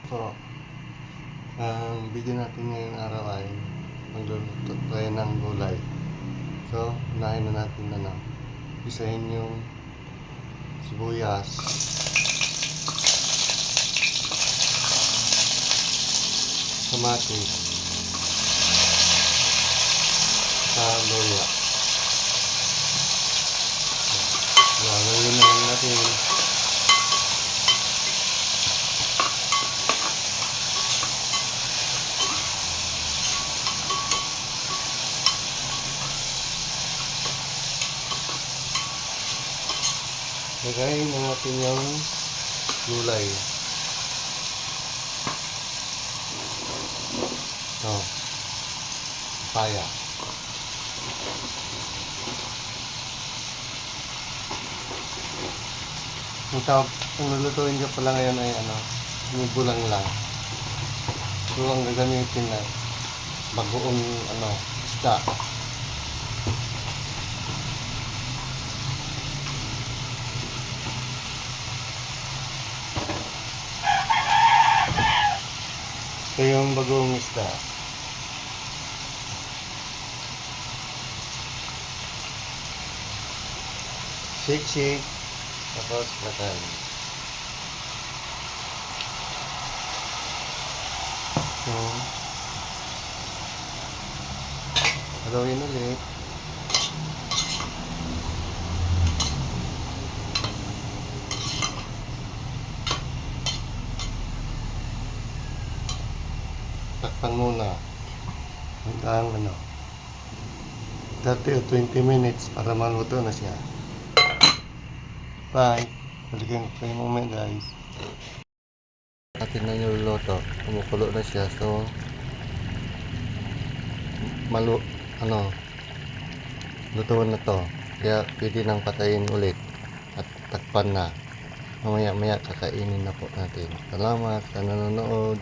po. Ang video natin ngayong araw ay magluluto tayo ng gulay. So, unahin na natin isahin yung sibuyas, kamatis, sa luya. Gagawin na natin. Lagayin na natin yung gulay. Ito. Papaya. Ang lulutuin ko pala ngayon ay bulang lang. So ang gagamitin na bagoong isda. Ito yung bagoong isda. Shake. Tapos latan. So, haluin ulit. Takpan muna hanggang 30 o 20 minutes para maluto na siya. Bye! Balikan ko kayo moment, guys. Atin na yung luto. Kumukulo na siya. So, lutuan na to. Kaya pwede nang patayin ulit. At takpan na. Mamaya-maya kakainin na po natin. Salamat sa nanonood.